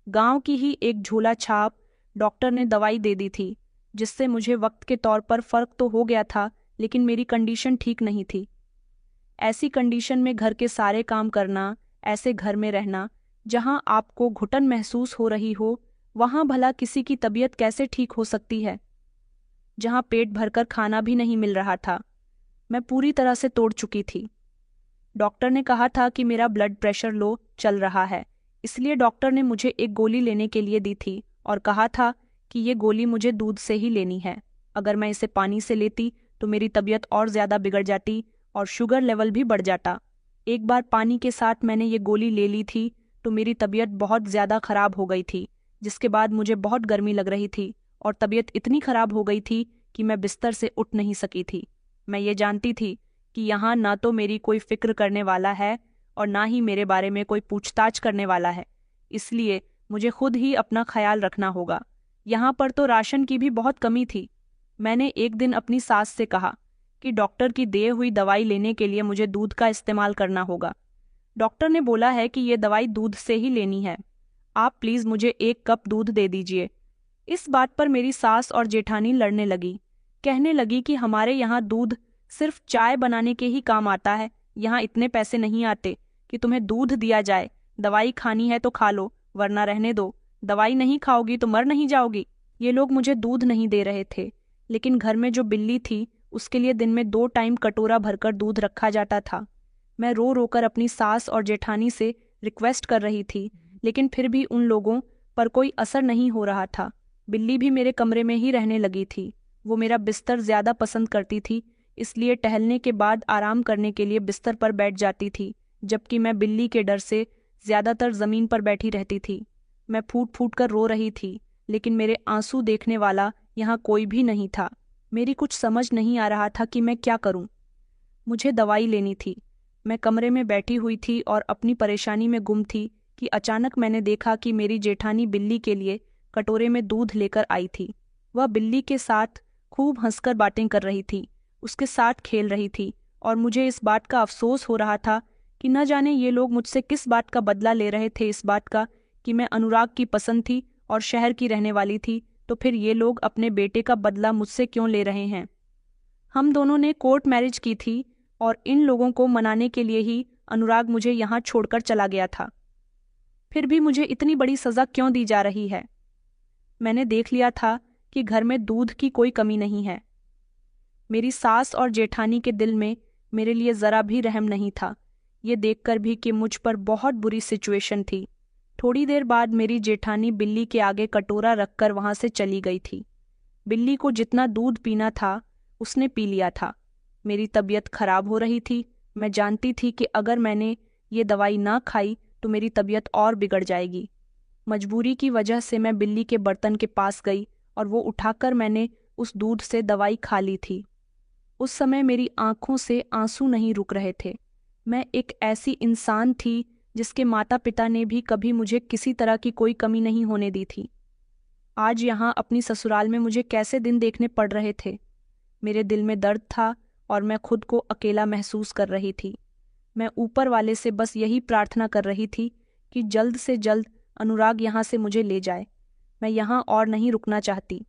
गांव की ही एक झोला छाप डॉक्टर ने दवाई दे दी थी, जिससे मुझे वक्त के तौर पर फर्क तो हो गया था, लेकिन मेरी कंडीशन ठीक नहीं थी। ऐसी कंडीशन में घर के सारे काम करना, ऐसे घर में रहना जहां आपको घुटन महसूस हो रही हो, वहां भला किसी की तबीयत कैसे ठीक हो सकती है? जहां पेट भरकर खाना भी नहीं मिल रहा था। मैं पूरी तरह से तोड़ चुकी थी। डॉक्टर ने कहा था कि मेरा ब्लड प्रेशर लो चल रहा है, इसलिए डॉक्टर ने मुझे एक गोली लेने के लिए दी थी और कहा था कि ये गोली मुझे दूध से ही लेनी है। अगर मैं इसे पानी से लेती तो मेरी तबीयत और ज़्यादा बिगड़ जाती और शुगर लेवल भी बढ़ जाता। एक बार पानी के साथ मैंने ये गोली ले ली थी तो मेरी तबीयत बहुत ज़्यादा ख़राब हो गई थी, जिसके बाद मुझे बहुत गर्मी लग रही थी और तबीयत इतनी ख़राब हो गई थी कि मैं बिस्तर से उठ नहीं सकी थी। मैं ये जानती थी कि यहाँ ना तो मेरी कोई फिक्र करने वाला है और ना ही मेरे बारे में कोई पूछताछ करने वाला है, इसलिए मुझे खुद ही अपना ख्याल रखना होगा। यहाँ पर तो राशन की भी बहुत कमी थी। मैंने एक दिन अपनी सास से कहा कि डॉक्टर की दी हुई दवाई लेने के लिए मुझे दूध का इस्तेमाल करना होगा। डॉक्टर ने बोला है कि ये दवाई दूध से ही लेनी है। आप प्लीज़ मुझे 1 कप दूध दे दीजिए। इस बात पर मेरी सास और जेठानी लड़ने लगी। कहने लगी कि हमारे यहाँ दूध सिर्फ चाय बनाने के ही काम आता है, यहाँ इतने पैसे नहीं आते कि तुम्हें दूध दिया जाए। दवाई खानी है तो खा लो, वरना रहने दो। दवाई नहीं खाओगी तो मर नहीं जाओगी। ये लोग मुझे दूध नहीं दे रहे थे, लेकिन घर में जो बिल्ली थी उसके लिए दिन में 2 टाइम कटोरा भरकर दूध रखा जाता था। मैं रो रोकर अपनी सास और जेठानी से रिक्वेस्ट कर रही थी, लेकिन फिर भी उन लोगों पर कोई असर नहीं हो रहा था। बिल्ली भी मेरे कमरे में ही रहने लगी थी। वो मेरा बिस्तर ज़्यादा पसंद करती थी, इसलिए टहलने के बाद आराम करने के लिए बिस्तर पर बैठ जाती थी, जबकि मैं बिल्ली के डर से ज़्यादातर ज़मीन पर बैठी रहती थी। मैं फूट फूट कर रो रही थी, लेकिन मेरे आंसू देखने वाला यहाँ कोई भी नहीं था। मेरी कुछ समझ नहीं आ रहा था कि मैं क्या करूं। मुझे दवाई लेनी थी। मैं कमरे में बैठी हुई थी और अपनी परेशानी में गुम थी कि अचानक मैंने देखा कि मेरी जेठानी बिल्ली के लिए कटोरे में दूध लेकर आई थी। वह बिल्ली के साथ खूब हंसकर बातें कर रही थी, उसके साथ खेल रही थी, और मुझे इस बात का अफसोस हो रहा था कि न जाने ये लोग मुझसे किस बात का बदला ले रहे थे। इस बात का कि मैं अनुराग की पसंद थी और शहर की रहने वाली थी, तो फिर ये लोग अपने बेटे का बदला मुझसे क्यों ले रहे हैं। हम दोनों ने कोर्ट मैरिज की थी और इन लोगों को मनाने के लिए ही अनुराग मुझे यहाँ छोड़कर चला गया था। फिर भी मुझे इतनी बड़ी सजा क्यों दी जा रही है। मैंने देख लिया था कि घर में दूध की कोई कमी नहीं है। मेरी सास और जेठानी के दिल में मेरे लिए जरा भी रहम नहीं था, ये देखकर भी कि मुझ पर बहुत बुरी सिचुएशन थी। थोड़ी देर बाद मेरी जेठानी बिल्ली के आगे कटोरा रखकर वहां से चली गई थी। बिल्ली को जितना दूध पीना था उसने पी लिया था। मेरी तबीयत खराब हो रही थी। मैं जानती थी कि अगर मैंने ये दवाई ना खाई तो मेरी तबीयत और बिगड़ जाएगी। मजबूरी की वजह से मैं बिल्ली के बर्तन के पास गई और वो उठाकर मैंने उस दूध से दवाई खा ली थी। उस समय मेरी आंखों से आंसू नहीं रुक रहे थे। मैं एक ऐसी इंसान थी जिसके माता पिता ने भी कभी मुझे किसी तरह की कोई कमी नहीं होने दी थी। आज यहाँ अपनी ससुराल में मुझे कैसे दिन देखने पड़ रहे थे। मेरे दिल में दर्द था और मैं खुद को अकेला महसूस कर रही थी। मैं ऊपर वाले से बस यही प्रार्थना कर रही थी कि जल्द से जल्द अनुराग यहाँ से मुझे ले जाए। मैं यहाँ और नहीं रुकना चाहती।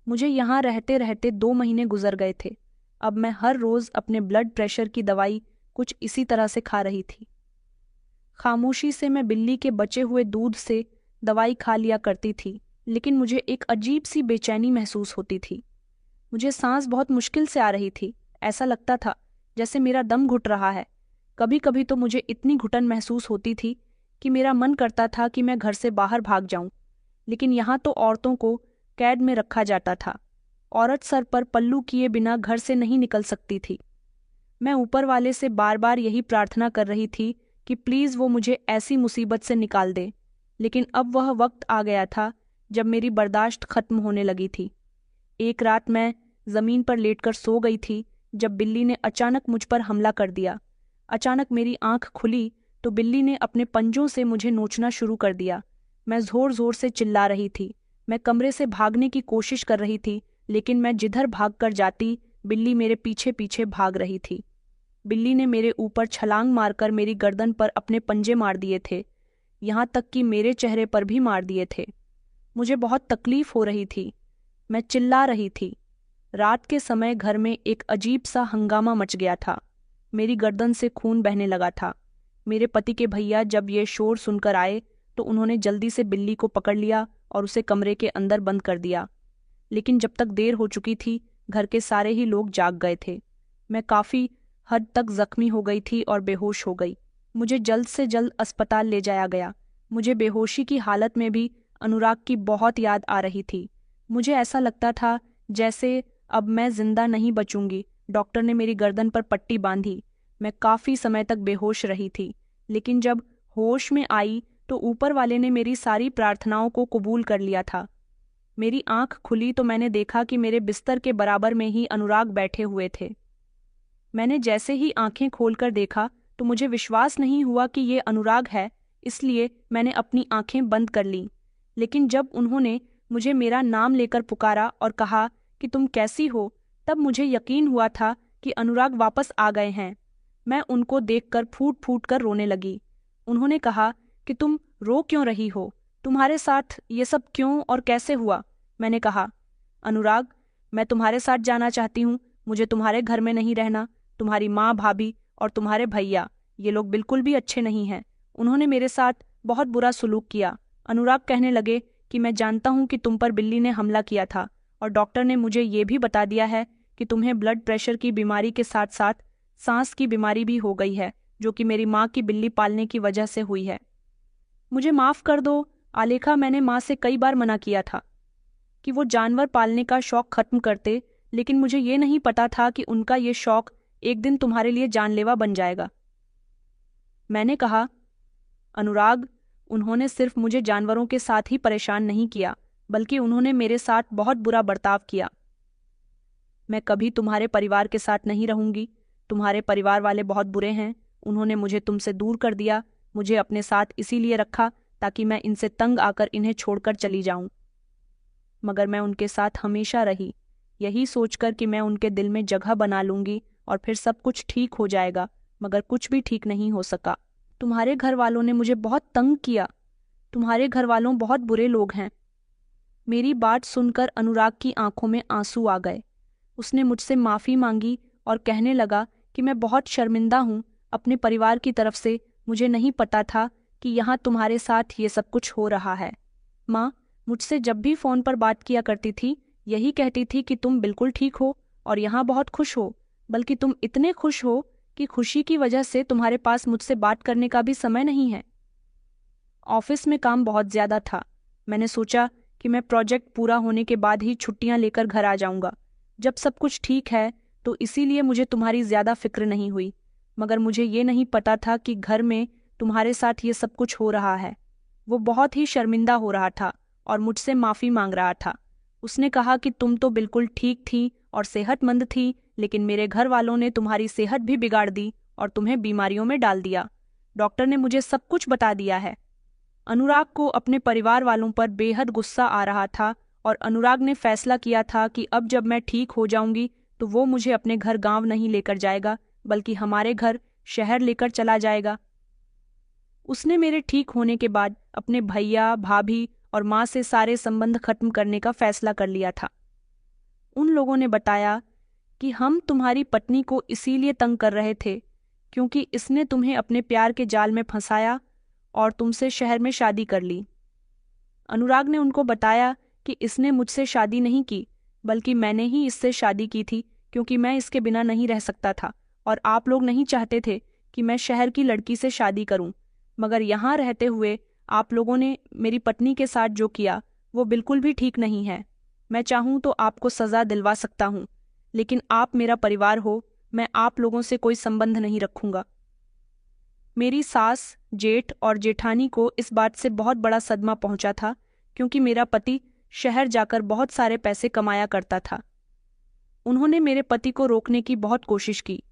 मुझे यहाँ रहते रहते 2 महीने गुजर गए थे। अब मैं हर रोज अपने ब्लड प्रेशर की दवाई कुछ इसी तरह से खा रही थी। खामोशी से मैं बिल्ली के बचे हुए दूध से दवाई खा लिया करती थी, लेकिन मुझे एक अजीब सी बेचैनी महसूस होती थी। मुझे सांस बहुत मुश्किल से आ रही थी। ऐसा लगता था जैसे मेरा दम घुट रहा है। कभी कभी तो मुझे इतनी घुटन महसूस होती थी कि मेरा मन करता था कि मैं घर से बाहर भाग जाऊं, लेकिन यहाँ तो औरतों को कैद में रखा जाता था। औरत सर पर पल्लू किए बिना घर से नहीं निकल सकती थी। मैं ऊपर वाले से बार बार यही प्रार्थना कर रही थी कि प्लीज़ वो मुझे ऐसी मुसीबत से निकाल दे, लेकिन अब वह वक्त आ गया था जब मेरी बर्दाश्त खत्म होने लगी थी। एक रात मैं जमीन पर लेटकर सो गई थी जब बिल्ली ने अचानक मुझ पर हमला कर दिया। अचानक मेरी आंख खुली तो बिल्ली ने अपने पंजों से मुझे नोचना शुरू कर दिया। मैं जोर जोर से चिल्ला रही थी। मैं कमरे से भागने की कोशिश कर रही थी, लेकिन मैं जिधर भाग कर जाती बिल्ली मेरे पीछे पीछे भाग रही थी। बिल्ली ने मेरे ऊपर छलांग मारकर मेरी गर्दन पर अपने पंजे मार दिए थे, यहाँ तक कि मेरे चेहरे पर भी मार दिए थे। मुझे बहुत तकलीफ हो रही थी। मैं चिल्ला रही थी। रात के समय घर में एक अजीब सा हंगामा मच गया था। मेरी गर्दन से खून बहने लगा था। मेरे पति के भैया जब ये शोर सुनकर आए तो उन्होंने जल्दी से बिल्ली को पकड़ लिया और उसे कमरे के अंदर बंद कर दिया। लेकिन जब तक देर हो चुकी थी, घर के सारे ही लोग जाग गए थे। मैं काफी हद तक जख्मी हो गई थी और बेहोश हो गई। मुझे जल्द से जल्द अस्पताल ले जाया गया। मुझे बेहोशी की हालत में भी अनुराग की बहुत याद आ रही थी। मुझे ऐसा लगता था जैसे अब मैं जिंदा नहीं बचूंगी। डॉक्टर ने मेरी गर्दन पर पट्टी बांधी। मैं काफी समय तक बेहोश रही थी, लेकिन जब होश में आई तो ऊपर वाले ने मेरी सारी प्रार्थनाओं को कबूल कर लिया था। मेरी आंख खुली तो मैंने देखा कि मेरे बिस्तर के बराबर में ही अनुराग बैठे हुए थे। मैंने जैसे ही आंखें खोलकर देखा तो मुझे विश्वास नहीं हुआ कि ये अनुराग है, इसलिए मैंने अपनी आंखें बंद कर लीं। लेकिन जब उन्होंने मुझे मेरा नाम लेकर पुकारा और कहा कि तुम कैसी हो, तब मुझे यकीन हुआ था कि अनुराग वापस आ गए हैं। मैं उनको देखकर फूट फूट कर रोने लगी। उन्होंने कहा कि तुम रो क्यों रही हो, तुम्हारे साथ ये सब क्यों और कैसे हुआ। मैंने कहा, अनुराग, मैं तुम्हारे साथ जाना चाहती हूँ। मुझे तुम्हारे घर में नहीं रहना। तुम्हारी माँ, भाभी और तुम्हारे भैया, ये लोग बिल्कुल भी अच्छे नहीं हैं। उन्होंने मेरे साथ बहुत बुरा सुलूक किया। अनुराग कहने लगे कि मैं जानता हूँ कि तुम पर बिल्ली ने हमला किया था, और डॉक्टर ने मुझे ये भी बता दिया है कि तुम्हें ब्लड प्रेशर की बीमारी के साथ साथ सांस की बीमारी भी हो गई है, जो कि मेरी माँ की बिल्ली पालने की वजह से हुई है। मुझे माफ़ कर दो आलेखा, मैंने माँ से कई बार मना किया था कि वो जानवर पालने का शौक खत्म करते, लेकिन मुझे ये नहीं पता था कि उनका ये शौक एक दिन तुम्हारे लिए जानलेवा बन जाएगा। मैंने कहा, अनुराग, उन्होंने सिर्फ मुझे जानवरों के साथ ही परेशान नहीं किया, बल्कि उन्होंने मेरे साथ बहुत बुरा बर्ताव किया। मैं कभी तुम्हारे परिवार के साथ नहीं रहूंगी। तुम्हारे परिवार वाले बहुत बुरे हैं, उन्होंने मुझे तुमसे दूर कर दिया, मुझे अपने साथ इसीलिए रखा ताकि मैं इनसे तंग आकर इन्हें छोड़कर चली जाऊं। मगर मैं उनके साथ हमेशा रही, यही सोचकर कि मैं उनके दिल में जगह बना लूंगी और फिर सब कुछ ठीक हो जाएगा, मगर कुछ भी ठीक नहीं हो सका। तुम्हारे घर वालों ने मुझे बहुत तंग किया। तुम्हारे घर वालों बहुत बुरे लोग हैं। मेरी बात सुनकर अनुराग की आंखों में आंसू आ गए। उसने मुझसे माफ़ी मांगी और कहने लगा कि मैं बहुत शर्मिंदा हूँ अपने परिवार की तरफ से। मुझे नहीं पता था कि यहाँ तुम्हारे साथ ये सब कुछ हो रहा है। माँ मुझसे जब भी फ़ोन पर बात किया करती थी, यही कहती थी कि तुम बिल्कुल ठीक हो और यहाँ बहुत खुश हो, बल्कि तुम इतने खुश हो कि खुशी की वजह से तुम्हारे पास मुझसे बात करने का भी समय नहीं है। ऑफिस में काम बहुत ज़्यादा था। मैंने सोचा कि मैं प्रोजेक्ट पूरा होने के बाद ही छुट्टियां लेकर घर आ जाऊंगा, जब सब कुछ ठीक है, तो इसीलिए मुझे तुम्हारी ज़्यादा फिक्र नहीं हुई। मगर मुझे ये नहीं पता था कि घर में तुम्हारे साथ ये सब कुछ हो रहा है। वो बहुत ही शर्मिंदा हो रहा था और मुझसे माफ़ी मांग रहा था। उसने कहा कि तुम तो बिल्कुल ठीक थी और सेहतमंद थी, लेकिन मेरे घर वालों ने तुम्हारी सेहत भी बिगाड़ दी और तुम्हें बीमारियों में डाल दिया। डॉक्टर ने मुझे सब कुछ बता दिया है। अनुराग को अपने परिवार वालों पर बेहद गुस्सा आ रहा था और अनुराग ने फैसला किया था कि अब जब मैं ठीक हो जाऊंगी तो वो मुझे अपने घर गांव नहीं लेकर जाएगा, बल्कि हमारे घर शहर लेकर चला जाएगा। उसने मेरे ठीक होने के बाद अपने भैया, भाभी और माँ से सारे संबंध खत्म करने का फैसला कर लिया था। उन लोगों ने बताया कि हम तुम्हारी पत्नी को इसीलिए तंग कर रहे थे क्योंकि इसने तुम्हें अपने प्यार के जाल में फंसाया और तुमसे शहर में शादी कर ली। अनुराग ने उनको बताया कि इसने मुझसे शादी नहीं की, बल्कि मैंने ही इससे शादी की थी, क्योंकि मैं इसके बिना नहीं रह सकता था और आप लोग नहीं चाहते थे कि मैं शहर की लड़की से शादी करूं। मगर यहाँ रहते हुए आप लोगों ने मेरी पत्नी के साथ जो किया वो बिल्कुल भी ठीक नहीं है। मैं चाहूँ तो आपको सज़ा दिलवा सकता हूँ, लेकिन आप मेरा परिवार हो, मैं आप लोगों से कोई संबंध नहीं रखूंगा। मेरी सास, जेठ और जेठानी को इस बात से बहुत बड़ा सदमा पहुंचा था, क्योंकि मेरा पति शहर जाकर बहुत सारे पैसे कमाया करता था। उन्होंने मेरे पति को रोकने की बहुत कोशिश की,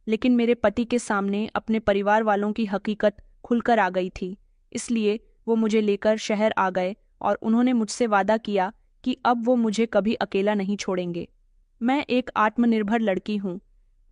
लेकिन मेरे पति के सामने अपने परिवार वालों की हकीकत खुलकर आ गई थी। इसलिए वो मुझे लेकर शहर आ गए और उन्होंने मुझसे वादा किया कि अब वो मुझे कभी अकेला नहीं छोड़ेंगे। मैं एक आत्मनिर्भर लड़की हूँ,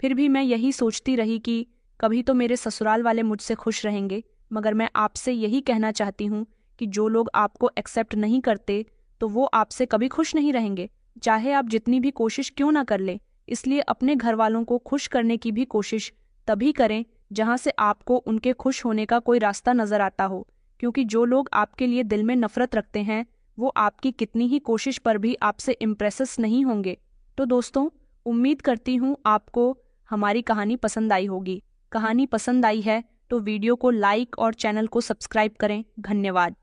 फिर भी मैं यही सोचती रही कि कभी तो मेरे ससुराल वाले मुझसे खुश रहेंगे। मगर मैं आपसे यही कहना चाहती हूँ कि जो लोग आपको एक्सेप्ट नहीं करते तो वो आपसे कभी खुश नहीं रहेंगे, चाहे आप जितनी भी कोशिश क्यों ना कर लें। इसलिए अपने घर वालों को खुश करने की भी कोशिश तभी करें जहाँ से आपको उनके खुश होने का कोई रास्ता नजर आता हो, क्योंकि जो लोग आपके लिए दिल में नफरत रखते हैं वो आपकी कितनी ही कोशिश पर भी आपसे इम्प्रेसिस नहीं होंगे। तो दोस्तों, उम्मीद करती हूँ आपको हमारी कहानी पसंद आई होगी। कहानी पसंद आई है तो वीडियो को लाइक और चैनल को सब्सक्राइब करें। धन्यवाद।